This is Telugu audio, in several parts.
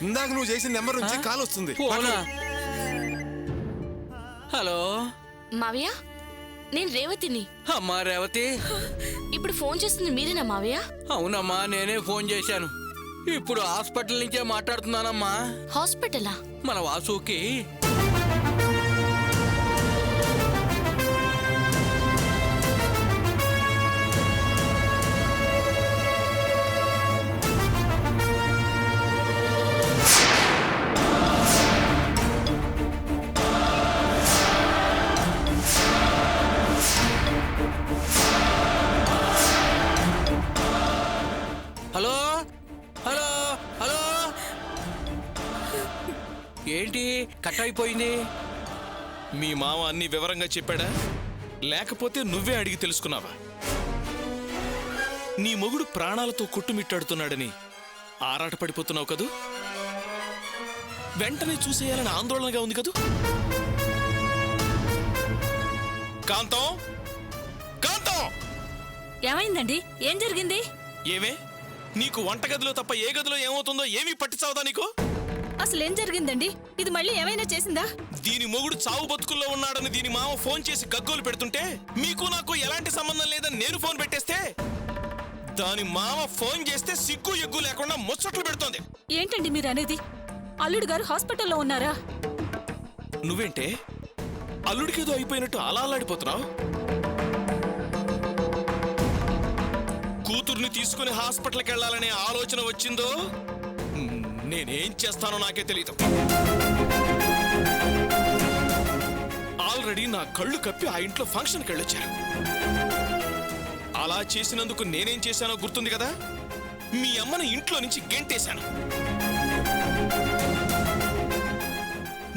ఇందాక నువ్వు చేసిన నెంబర్ నుంచి కాల్ వస్తుంది. హలో మావయ్య, నేను రేవతిని. అమ్మా రేవతి, ఇప్పుడు ఫోన్ చేస్తుంది మీరేనా మావయ్య? అవునమ్మా, నేనే ఫోన్ చేశాను. ఇప్పుడు హాస్పిటల్ నుంచే మాట్లాడుతున్నానమ్మా. హాస్పిటలా? మన వాసుకి హలో హలో హలో ఏంటి కట్ అయిపోయింది? మీ మామ అన్ని వివరంగా చెప్పాడా, లేకపోతే నువ్వే అడిగి తెలుసుకున్నావా? నీ మొగుడు ప్రాణాలతో కుట్టుమిట్టాడుతున్నాడని ఆరాటపడిపోతున్నావు కదూ? వెంటనే చూసేయాలని ఆందోళనగా ఉంది కదూ? కాంతం, కాంతం! ఏమైందండి? ఏం జరిగింది? ఏమే, నీకు వంటగదిలో తప్ప ఏ గదిలో ఏమవుతుందో ఏమీ పట్టించావుదా నీకు? అసలేం జరిగిందండి? ఇది మళ్ళీ ఏమైనా చేసిందా? దీని మొగుడు చావు బతుకుల్లో ఉన్నాడని దీని మామ ఫోన్ చేసి గగ్గోలు పెడుతుంటే మీకు నాకు ఎలాంటి సంబంధం లేదని నేను ఫోన్ పెట్టేస్తే దాని మామ ఫోన్ చేస్తే సిగ్గు ఎగ్గు లేకుండా ముచ్చట్లు పెడుతోంది. ఏంటండి మీరు అనేది? అల్లుడు గారు హాస్పిటల్లో ఉన్నారా? నువ్వేంటే అల్లుడికేదో అయిపోయినట్టు అలా అల్లాడిపోతున్నావు? కూతుర్ని తీసుకుని హాస్పిటల్కి వెళ్ళాలనే ఆలోచన వచ్చిందో నేనేం చేస్తానో నాకే తెలియదు. ఆల్రెడీ నా కళ్ళు కప్పి ఆ ఇంట్లో ఫంక్షన్కి వెళ్ళొచ్చారు. అలా చేసినందుకు నేనేం చేశానో గుర్తుంది కదా? మీ అమ్మని ఇంట్లో నుంచి గెంటేశాను.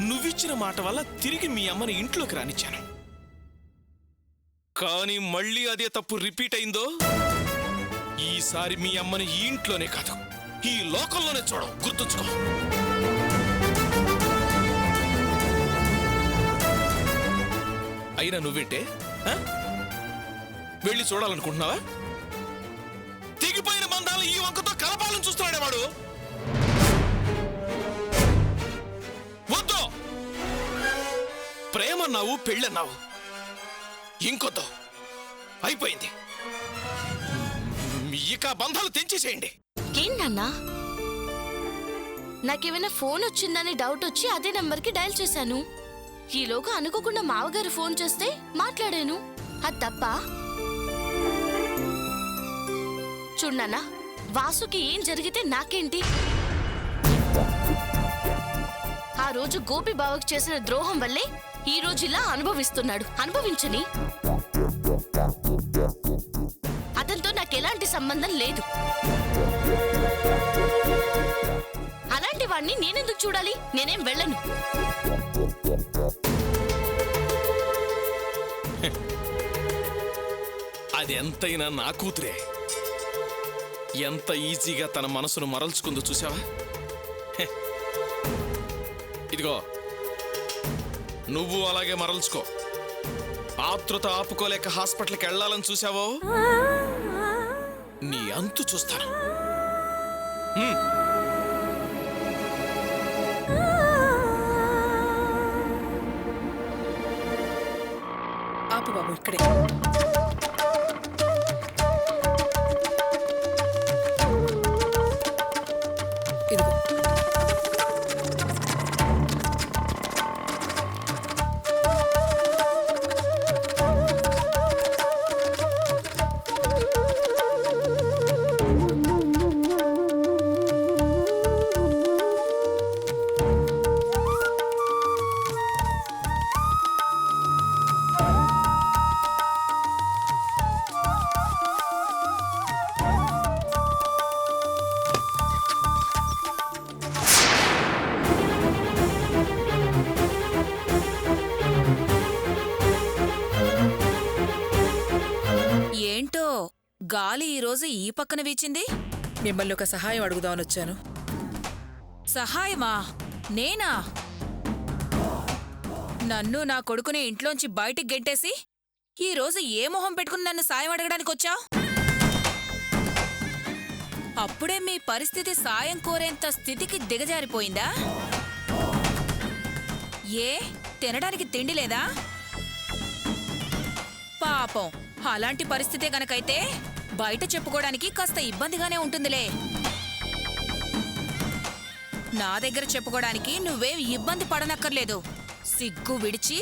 నువ్విచ్చిన మాట వల్ల తిరిగి మీ అమ్మని ఇంట్లోకి రానిచ్చాను. కానీ మళ్ళీ అదే తప్పు రిపీట్ అయిందో ఈసారి మీ అమ్మని ఈ ఇంట్లోనే కాదు ఈ లోకంలోనే చూడవు, గుర్తుంచుకో. అయినా నువ్వేంటే వెళ్ళి చూడాలనుకుంటున్నావా? తెగిపోయిన బంధాలు ఈ వంకతో కలపాలని చూస్తున్నాడే వాడు. వద్దు, ప్రేమన్నావు, పెళ్ళన్నావు, ఇంకొద్దు, అయిపోయింది. ఇక బంధాలు తెంచేసేయండి. ఏంటన్నా? నాకేమైనా ఫోన్ వచ్చిందని డౌట్ వచ్చి అదే నంబర్కి డయల్ చేశాను. ఈలోగా అనుకోకుండా మావగారు ఫోన్ చేస్తే మాట్లాడాను. అది తప్ప? చూడన్నా, వాసుకి ఏం జరిగితే నాకేంటి? ఆ రోజు గోపి బావకు చేసిన ద్రోహం వల్లే ఈ రోజు ఇలా అనుభవిస్తున్నాడు. అనుభవించని. అతనితో నాకెలాంటి సంబంధం లేదు. అలాంటి వాడిని నేనెందుకు చూడాలి? నేనేం వెళ్ళను. అది ఎంతైనా నా కూతురే. ఎంత ఈజీగా తన మనసును మరల్చుకుందో చూసావా? ఇదిగో, నువ్వు అలాగే మరల్చుకో. ఆతృత ఆపుకోలేక హాస్పిటల్కి వెళ్ళాలని చూసావో నీ అంతు చూస్తాను. ఆపు బాబు, ఇక్కడే. ఇదిగో. గాలి ఈరోజు ఈ పక్కన వీచింది. మిమ్మల్ని ఒక సహాయం అడుగుదామని వచ్చాను. సహాయమా? నేనా? నన్ను నా కొడుకుని ఇంట్లోంచి బయటికి గెంటేసి ఈరోజు ఏ మొహం పెట్టుకుని నన్ను సాయం అడగడానికి వచ్చావు? అప్పుడే మీ పరిస్థితి సాయం కోరేంత స్థితికి దిగజారిపోయిందా? ఏ తినడానికి తిండి లేదా? పాపం అలాంటి పరిస్థితే గనకైతే బయట చెప్పుకోవడానికి కాస్త ఇబ్బందిగానే ఉంటుందిలే. నా దగ్గర చెప్పుకోవడానికి నువ్వేం ఇబ్బంది పడనక్కర్లేదు. సిగ్గు విడిచి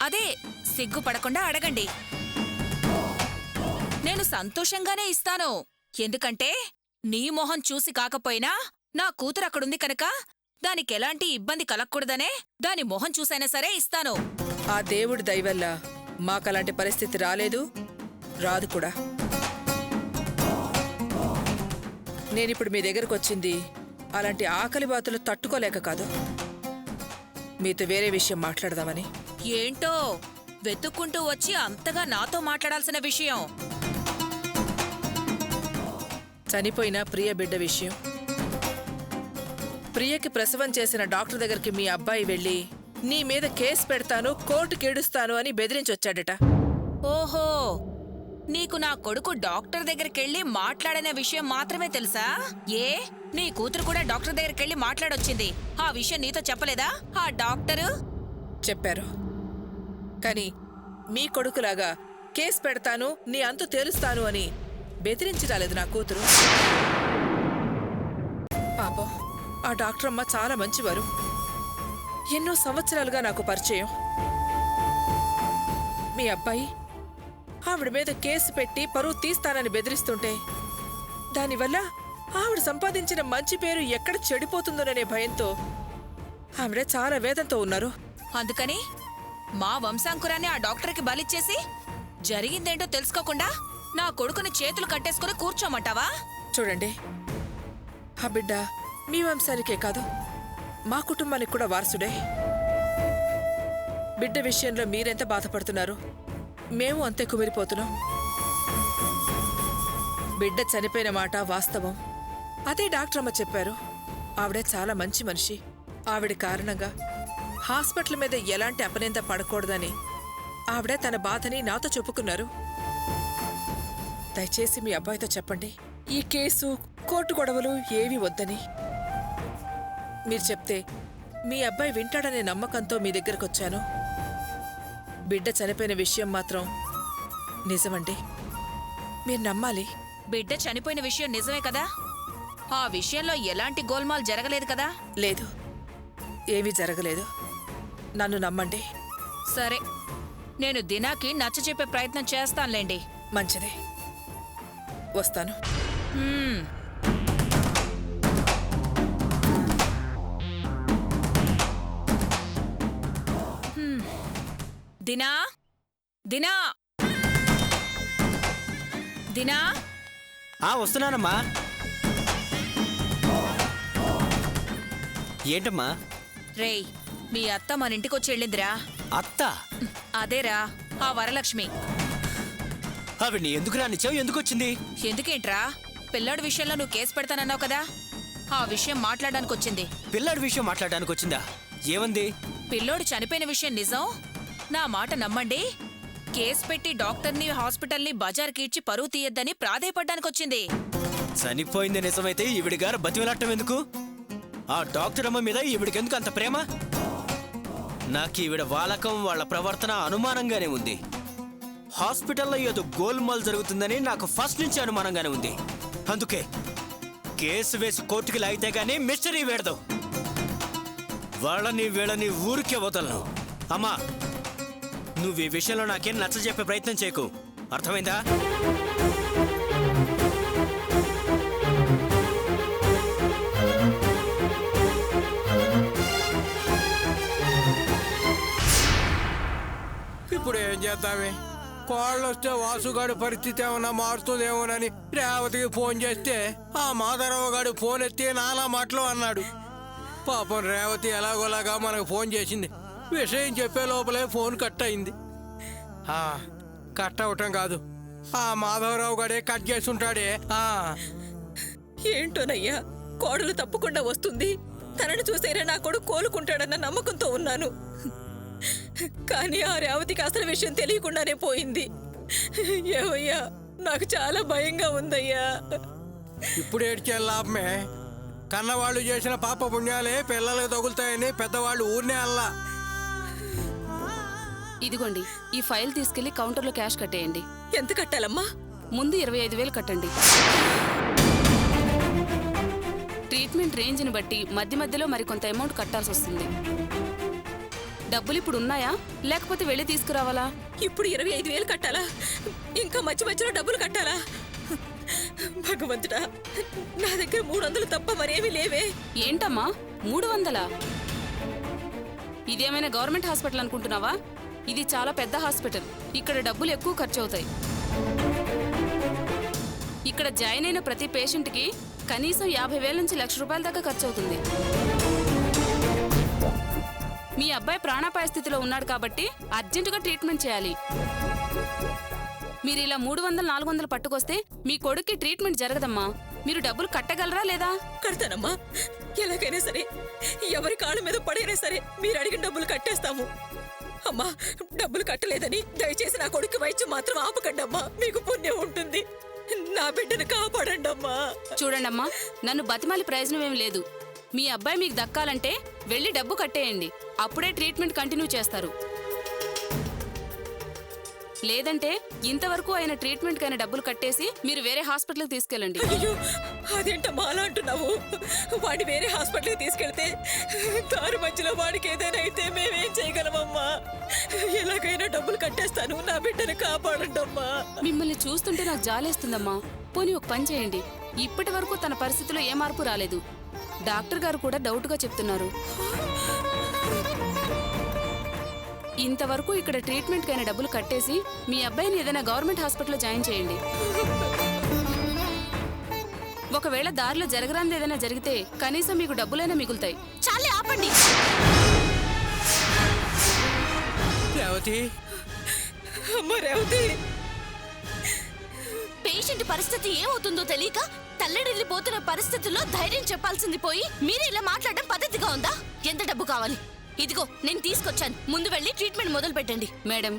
అదే సిగ్గు పడకుండా అడగండి. నేను సంతోషంగానే ఇస్తాను. ఎందుకంటే నీ మొహం చూసి కాకపోయినా నా కూతురు అక్కడుంది కనుక దానికెలాంటి ఇబ్బంది కలగకూడదనే దాని మొహం చూసైనా సరే ఇస్తాను. ఆ దేవుడి దయవల్ల మాకలాంటి పరిస్థితి రాలేదు, రాదు కూడా. నేనిప్పుడు మీ దగ్గరకు వచ్చింది అలాంటి ఆకలి బాతులు తట్టుకోలేక కాదు, మీతో వేరే విషయం మాట్లాడదామని. ఏంటో వెతుక్కుంటూ వచ్చి అంతగా నాతో మాట్లాడాల్సిన విషయం? చనిపోయిన ప్రియ బిడ్డ విషయం. ప్రియకి ప్రసవం చేసిన డాక్టర్ దగ్గరికి మీ అబ్బాయి వెళ్ళి నీ మీద కేసు పెడతాను, కోర్టుకేడుస్తాను అని బెదిరించొచ్చాడట. ఓహో, నీకు నా కొడుకు డాక్టర్ దగ్గరికెళ్ళి మాట్లాడిన విషయం మాత్రమే తెలుసా? ఏ నీ కూతురు కూడా డాక్టర్ దగ్గరికెళ్ళి మాట్లాడొచ్చింది. ఆ విషయం నీతో చెప్పలేదా ఆ డాక్టరు? చెప్పారు, కానీ మీ కొడుకులాగా కేసు పెడతాను, నీ అంతు తేలుస్తాను అని బెదిరించి రాలేదు నా కూతురు. పాపం ఆ డాక్టర్ అమ్మ చాలా మంచివారు. ఎన్నో సంవత్సరాలుగా నాకు పరిచయం. మీ అబ్బాయి ఆవిడ మీద కేసు పెట్టి పరువు తీస్తానని బెదిరిస్తుంటే దానివల్ల ఆవిడ సంపాదించిన మంచి పేరు ఎక్కడ చెడిపోతుందోననే భయంతో ఆవిడ చాలా వేదంతో ఉన్నారు. అందుకని మా వంశాంకురాన్ని ఆ డాక్టర్కి బలిచ్చేసి జరిగిందేంటో తెలుసుకోకుండా నా కొడుకుని చేతులు కట్టేసుకుని కూర్చోమంటావా? చూడండి, ఆ బిడ్డ మీ వంశానికే కాదు మా కుటుంబానికి కూడా వారసుడే. బిడ్డ విషయంలో మీరెంత బాధపడుతున్నారు, మేము అంతే కుమిరిపోతున్నాం. బిడ్డ చనిపోయిన మాట వాస్తవం. అదే డాక్టర్ అమ్మ చెప్పారు. ఆవిడ చాలా మంచి మనిషి. ఆవిడ కారణంగా హాస్పిటల్ మీద ఎలాంటి అపనింద పడకూడదని ఆవిడ తన బాధని నాతో చెప్పుకున్నారు. దయచేసి మీ అబ్బాయితో చెప్పండి, ఈ కేసు కోర్టు గొడవలు ఏవి వద్దని. మీరు చెప్తే మీ అబ్బాయి వింటాడనే నమ్మకంతో మీ దగ్గరకొచ్చాను. బిడ్డ చనిపోయిన విషయం మాత్రం నిజమండి, మీరు నమ్మాలి. బిడ్డ చనిపోయిన విషయం నిజమే కదా? ఆ విషయంలో ఎలాంటి గోల్మాల్ జరగలేదు కదా? లేదు, ఏమీ జరగలేదు. నన్ను నమ్మండి. సరే, నేను దినాకి నచ్చచెప్పే ప్రయత్నం చేస్తానులేండి. మంచిది, వస్తాను. హ్మ్. దినా, దినా, దినా. వస్తున్నానమ్మా. ఏంటమ్మా? రేయ్, మీ అత్త మన ఇంటికొచ్చి వెళ్ళిందిరా. అత్త? అదేరా, ఆ వరలక్ష్మి. ఆవిడ్ని ఎందుకు రానిచ్చావు? ఎందుకు వచ్చింది? ఎందుకేంట్రా? పిల్లాడి విషయంలో నువ్వు కేసు పెడతానన్నావు కదా, ఆ విషయం మాట్లాడడానికి వచ్చింది. పిల్లాడి విషయం మాట్లాడడానికి వచ్చిందా? ఏమంది? పిల్లోడు చనిపోయిన విషయం నిజం, నా మాట నమ్మండి, కేసు పెట్టి డాక్టర్ని హాస్పిటల్ని బజార్కి ఇచ్చి పరువు తీయద్దని ప్రాధేయపడ్డానికొచ్చింది. చనిపోయింది నిజమైతే ఈవిడి గారు బతిమలాటం ఎందుకు? ఆ డాక్టర్ అమ్మ మీద ఈవిడికెందుకు అంత ప్రేమ? నాకు ఈవిడ వాలకం, వాళ్ళ ప్రవర్తన అనుమానంగానే ఉంది. హాస్పిటల్లో ఏదో గోల్మాల్ జరుగుతుందని నాకు ఫస్ట్ నుంచి అనుమానంగానే ఉంది. అందుకే కేసు వేసి కోర్టుకి లాగితే గానీ మిస్టరీ వేడదు. వాళ్ళని వీళ్ళని ఊరికే వదలను. అమ్మా, నువ్వు ఈ విషయంలో నాకేం నచ్చ చెప్పే ప్రయత్నం చేయకు, అర్థమైందా? ఇప్పుడు ఏం చేద్దామే? కోళ్ళు వస్తే వాసుగాడు పరిస్థితి ఏమన్నా మారుతుందేమోనని రేవతికి ఫోన్ చేస్తే ఆ మాధవరావు గారు ఫోన్ ఎత్తి నానా మాటలు అన్నాడు. పాపం రేవతి ఎలాగోలాగా మనకు ఫోన్ చేసింది. విషయం చెప్పే లోపలే ఫోన్ కట్ అయింది. కట్ అవటం కాదు, ఆ మాధవరావు గారే కట్ చేసి ఉంటాడే. ఏంటోనయ్యా, కోడలు తప్పకుండా వస్తుంది, తనని చూసేరా నా కొడుకు కోలుకుంటాడన్న నమ్మకంతో ఉన్నాను. కానీ ఆ రేవతికి అసలు విషయం తెలియకుండానే పోయింది. ఏవయ్యా, నాకు చాలా భయంగా ఉందయ్యా. ఇప్పుడు ఏడ్చే లాభమే. కన్నవాళ్ళు చేసిన పాప పుణ్యాలే పిల్లలకు తగులుతాయని పెద్దవాళ్ళు ఊరినే అల్లా. ఇదిగోండి, ఈ ఫైల్ తీసుకెళ్లి కౌంటర్లో క్యాష్ కట్టేయండి. ఎంత కట్టాలమ్మా? ముందు 25,000 కట్టండి. ట్రీట్మెంట్ రేంజ్ని బట్టి మధ్య మధ్యలో మరికొంత అమౌంట్ కట్టాల్సి వస్తుంది. డబ్బులు ఇప్పుడు ఉన్నాయా, లేకపోతే వెళ్ళి తీసుకురావాలా? ఇప్పుడు 25,000 కట్టాలా? ఇంకా మధ్య మధ్యలో డబ్బులు కట్టాలా? భగవంతుడా, నా దగ్గర 300 తప్ప మరేమీ లేవే. ఏంటమ్మా 300? ఇదేమైనా గవర్నమెంట్ హాస్పిటల్ అనుకుంటున్నావా? ఇది చాలా పెద్ద హాస్పిటల్. ఇక్కడ డబ్బులు ఎక్కువ ఖర్చు అవుతాయి. ఇక్కడ జాయిన్ అయిన ప్రతి పేషెంట్కి కనీసం 50,000 నుంచి ₹1,00,000 దాకా ఖర్చు అవుతుంది. మీ అబ్బాయి ప్రాణాపాయ స్థితిలో ఉన్నాడు కాబట్టి అర్జెంటుగా ట్రీట్మెంట్ చేయాలి. మీరు ఇలా 300-400 పట్టుకొస్తే మీ కొడుక్కి ట్రీట్మెంట్ జరగదమ్మా. మీరు డబ్బులు కట్టగలరా లేదా? కడతానమ్మా, ఎలాగైనా సరే, ఎవరి కాళ్ళ మీద పడైనా సరే మీరు అడిగిన డబ్బులు కట్టేస్తాము. అమ్మా, డబ్బులు కట్టలేదని దయచేసి నా కొడుకు వైద్యం మాత్రం ఆపకండమ్మా. మీకు పుణ్యం ఉంటుంది. నా బిడ్డను కాపాడండి అమ్మా. చూడండమ్మా, నన్ను బతిమాలి ప్రయోజనం ఏం లేదు. మీ అబ్బాయి మీకు దక్కాలంటే వెళ్ళి డబ్బు కట్టేయండి. అప్పుడే ట్రీట్మెంట్ కంటిన్యూ చేస్తారు. లేదంటే ఇంతవరకు అయిన ట్రీట్మెంట్ కైనా డబ్బులు కట్టేసి మీరు వేరే హాస్పిటల్కి తీసుకెళ్ళండి. అయ్యో, అదేంటమ్మా అలా అంటున్నావు? వాడిని వేరే హాస్పిటల్కి తీసుకెళ్తే దారి మధ్యలో వాడికి ఏదైనా అయితే మేమేం చేయగలమమ్మా? ఎలాగైనా డబ్బులు కట్టేస్తాను. నా బిడ్డను కాపాడండి అమ్మా. మిమ్మల్ని చూస్తుంటే నాకు జాలేస్తుందమ్మా. పోనీ ఒక పని చేయండి. ఇప్పటి వరకు తన పరిస్థితిలో ఏ మార్పు రాలేదు. డాక్టర్ గారు కూడా డౌట్గా చెప్తున్నారు. ఇంతవరకు ఇక్కడ ట్రీట్మెంట్ కైనా డబ్బులు కట్టేసి మీ అబ్బాయిని ఏదైనా గవర్నమెంట్ హాస్పిటల్లో జాయిన్ చేయండి. ఒకవేళ దారిలో జరగరాంది ఏదైనా జరిగితే కనీసం మీకు డబ్బులైనా మిగులుతాయి. చాలే, ఆపండి. రేవతి, అమ్మ రేవతి, పేషెంట్ పరిస్థితి ఏమవుతుందో తెలియక తల్లడిల్లిపోతున్న పరిస్థితుల్లో ధైర్యం చెప్పాల్సింది పోయి మీరు ఇలా మాట్లాడడం పద్ధతిగా ఉందా? ఎంత డబ్బు కావాలి? ఇదిగో నేను తీసుకొచ్చాను. ముందు వెళ్ళి ట్రీట్మెంట్ మొదలు పెట్టండి. మేడం,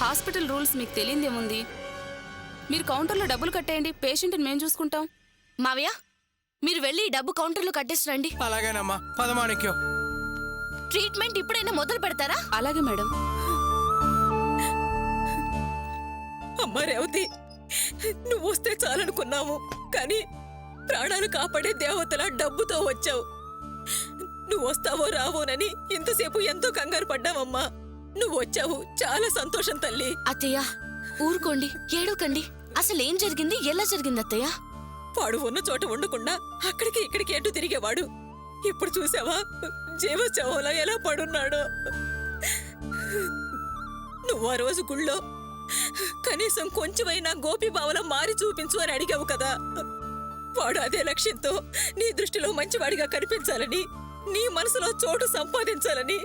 హాస్పిటల్ రూల్స్ మీకు తెలియదేముంది. మీరు కౌంటర్లో డబ్బులు కట్టేయండి. పేషెంట్ని మేము చూసుకుంటాం. మావయ్య, మీరు వెళ్ళి ఈ డబ్బు కౌంటర్లో కట్టేసిరండి. అలాగేనమ్మా. పదమాణిక్యం, ట్రీట్మెంట్ ఇప్పుడైనా మొదలు పెడతారా? అలాగే మేడం. అమ్మ రేవతి, నువ్వు వస్తే చాలనుకున్నాము, కానీ ప్రాణాలు కాపాడే దేవతల డబ్బుతో వచ్చావు. నువ్వు వస్తావో రావోనని ఇంతసేపు ఎంతో కంగారు పడ్డావమ్మా. నువ్వు వచ్చావు, చాలా సంతోషం తల్లి. అత్తయ్య, ఊరుకోండి, ఏడోకండి. అసలు ఏం జరిగింది, ఎలా జరిగింది అత్తయ్య? వాడు ఉన్న చోట ఉండకుండా అక్కడికి ఇక్కడికి ఎటు తిరిగేవాడు. ఇప్పుడు చూసావా జీవోత్సవంలో ఎలా పడున్నాడో. నువ్వు ఆ రోజు గుళ్ళో కనీసం కొంచెమైనా గోపీబావలో మారి చూపించు అని అడిగావు కదా. వాడు అదే లక్ష్యంతో నీ దృష్టిలో మంచివాడిగా కనిపించాలని, నీ మనసులో చోటు సంపాదించాలని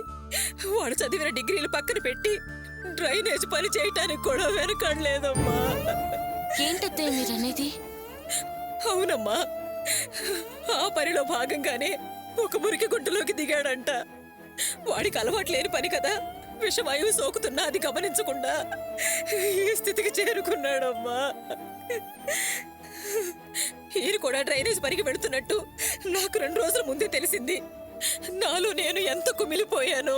వాడు చదివిన డిగ్రీలు పక్కన పెట్టి డ్రైనేజ్ పని చేయటానికి కూడా వెనకడలేదమ్మా. ఏంటత్తయ్య మీరనేది? అవునమ్మా, ఆ పనిలో భాగంగానే ఒక మురికి గుంటలోకి దిగాడంట. వాడికి అలవాటు లేని పని కదా. విషవాయువు సోకుతున్నా అది గమనించకుండా ఈ స్థితికి చేరుకున్నాడమ్మా. ఈయన కూడా డ్రైనేజ్ పనికి వెళుతున్నట్టు నాకు 2 రోజుల ముందే తెలిసింది. నాలో నేను ఎంత కుమిలిపోయానో.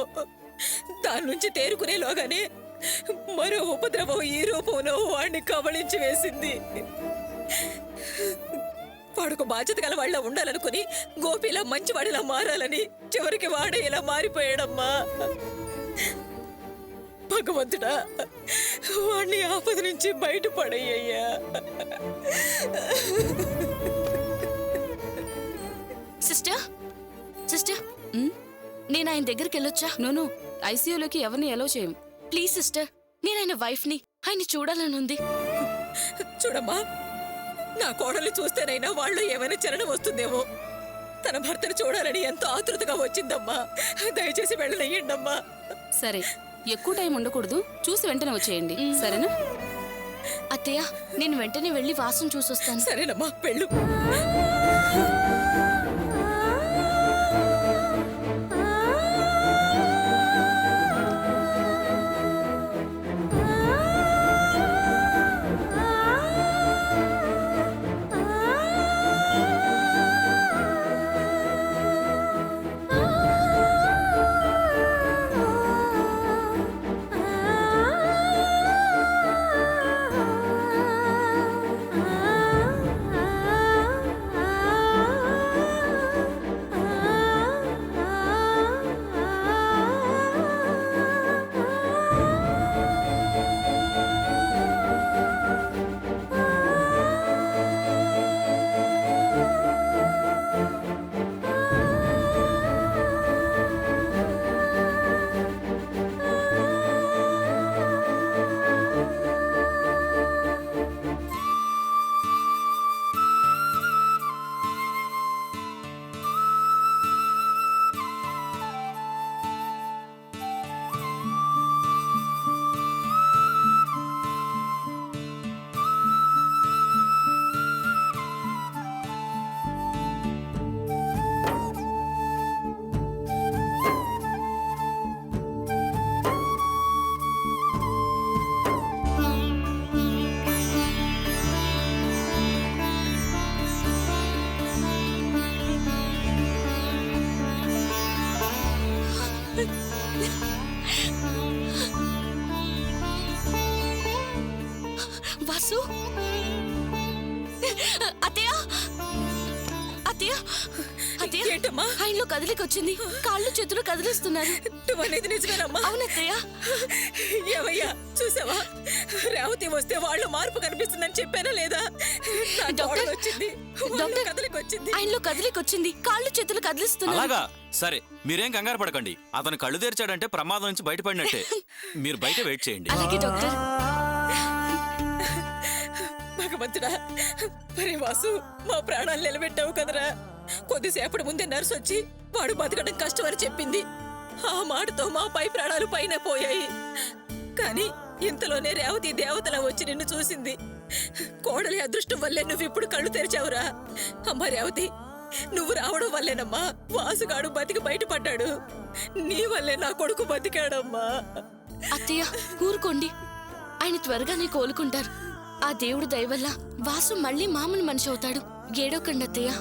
దాని నుంచి తేరుకునేలోగానే మరో ఉపద్రవం ఈ రూపంలో వాడిని కబళించి వేసింది. వాడుకు బాధ్యత గల వాళ్ళ ఉండాలనుకుని గోపిలా మంచివాడిలా మారాలని చివరికి వాడే ఇలా మారిపోయాడమ్మా. భగవంతుడా, వాడిని ఆపద నుంచి బయటపడయ్యా. సిస్టర్, సిస్టర్, నేను ఆయన దగ్గరికి వెళ్ళొచ్చా? నోను, ఐసీయూలోకి ఎవరిని ఎలో చేయం. ప్లీజ్ సిస్టర్, నేను ఆయన వైఫ్ని. ఆయన చూడాలనుంది. చూడమ్మా, నా కోడలు చూస్తేనైనా వాళ్ళు ఏమైనా చలనం వస్తుందేమో. తన భర్తను చూడాలని ఎంతో ఆతృతగా వచ్చిందమ్మా. దయచేసి వెళ్ళనియ్యండమ్మా. సరే, ఎక్కువ టైం ఉండకూడదు. చూసి వెంటనే వచ్చేయండి, సరేనా? అత్తయ్య, నేను వెంటనే వెళ్ళి వాసును చూసొస్తాను. సరేనమ్మా, వెళ్ళు. వాసు అత్తయ్య అత్తయ్య అత్తయ్య ఏంటమ్మా? ఆయనలో కదిలికొచ్చింది. కాళ్ళు చేతులు కదిలిస్తున్నారు. నువ్వనేది నిజమేనమ్మా? అవునత్తయ్య. ఏమయ్యా చూసావా, రేవతి వస్తే వాళ్ళు మార్పు కనిపిస్తుందని చెప్పానా లేదా? నా డాక్టర్, కోడలు వచ్చింది, వాళ్ళు డాక్టర్, కదిలికొచ్చింది. ఆయనలో కదిలికొచ్చింది. కాళ్ళు చేతులు కదిలిస్తున్నారు. అలాగా సరే, మీరేం కంగారు పడకండి. అతను కళ్ళు తెరిచాడంటే ప్రమాదం నుంచి బయటపడినట్టే. మీరు బయట వెయిట్ చేయండి. అలాగే డాక్టర్. భగవంతుడా, మరి వాసు మా ప్రాణాలు నిలబెట్టావు కదరా. కొద్దిసేపటి ముందే నర్సు వచ్చి వాడు బతకడం కష్టమని చెప్పింది. ఆ మాటతో మా పై ప్రాణాలు పైన పోయాయి. కానీ ఇంతలోనే రేవతి దేవతలా వచ్చి నిన్ను చూసింది. కోడలి అదృష్టం వల్లే నువ్వు ఇప్పుడు కళ్ళు తెరిచావురా. అమ్మా రేవతి, నువ్వు రావడం వల్లేనమ్మా వాసుగాడు బతికి బయటపడ్డాడు. నీ వల్లే నా కొడుకు బతికాడమ్మా. అత్తయ్య ఊరుకోండి, ఆయన త్వరగానే కోలుకుంటారు. ఆ దేవుడు దయ వల్ల వాసు మళ్ళీ మామూలు మనిషి అవుతాడు. ఏడోకండి అత్తయ్య.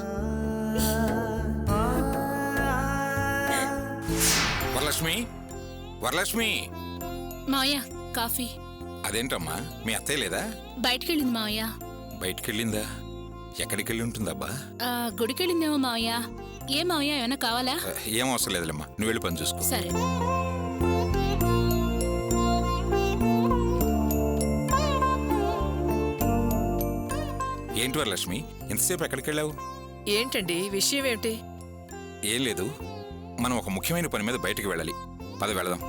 వరలక్ష్మి, వరలక్ష్మి. మావయ్య కాఫీ. అదేంటమ్మా, మీ అత్తయ్య లేదా? బయటకెళ్ళింది మావయ్య. బయటికెళ్ళిందా? ఎక్కడికెళ్ళి ఉంటుందబ్బా? గుడికెళ్ళిందేమో మావయ్య. ఏ మావయ్య, ఏమైనా కావాలా? ఏం అవసరం లేదులేమ్మా, నువ్వు వెళ్ళి పని చూసుకో. సరే. ఏంటి వరలక్ష్మి, ఇంతసేపు ఎక్కడికెళ్ళావు? ఏంటండి విషయం ఏమిటి? ఏం లేదు, మనం ఒక ముఖ్యమైన పని మీద బయటికి వెళ్ళాలి. పద వెళదాం.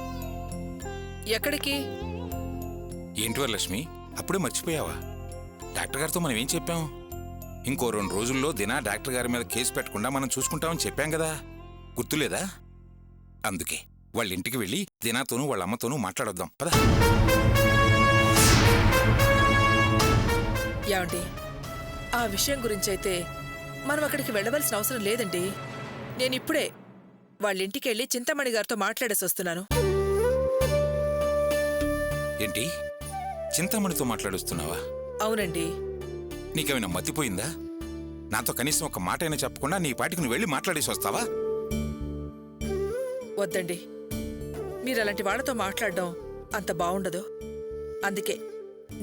ఎక్కడికి? ఏంటి వరలక్ష్మి, అప్పుడే మర్చిపోయావా? డాక్టర్ గారితో మనం ఏం చెప్పాం? ఇంకో 2 రోజుల్లో దినా డాక్టర్ గారి మీద కేసు పెట్టకుండా మనం చూసుకుంటామని చెప్పాం కదా, గుర్తులేదా? అందుకే వాళ్ళ ఇంటికి వెళ్ళి దినాతోనూ వాళ్ళ అమ్మతోనూ మాట్లాడొద్దాం. పద. ఏమండి, ఆ విషయం గురించైతే మనం అక్కడికి వెళ్ళవలసిన అవసరం లేదండి. నేనిప్పుడే వాళ్ళింటికి వెళ్ళి చింతామణి గారితో మాట్లాడేసి వస్తున్నాను. ఏంటి, చింతామణితో మాట్లాడుస్తున్నావా? అవునండి. నీకేమైనా మతిపోయిందా? నాతో కనీసం ఒక మాట అయినా చెప్పకుండా నీ పాటికి నువ్వు వెళ్ళి మాట్లాడేసి వస్తావా? వద్దండి, మీరు అలాంటి వాళ్ళతో మాట్లాడడం అంత బాగుండదు. అందుకే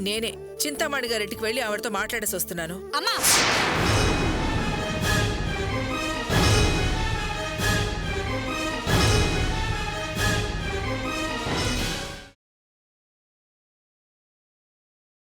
నేనే చింతామణి గారింటికి వెళ్ళి ఆవిడతో మాట్లాడేసి వస్తున్నాను. అమ్మా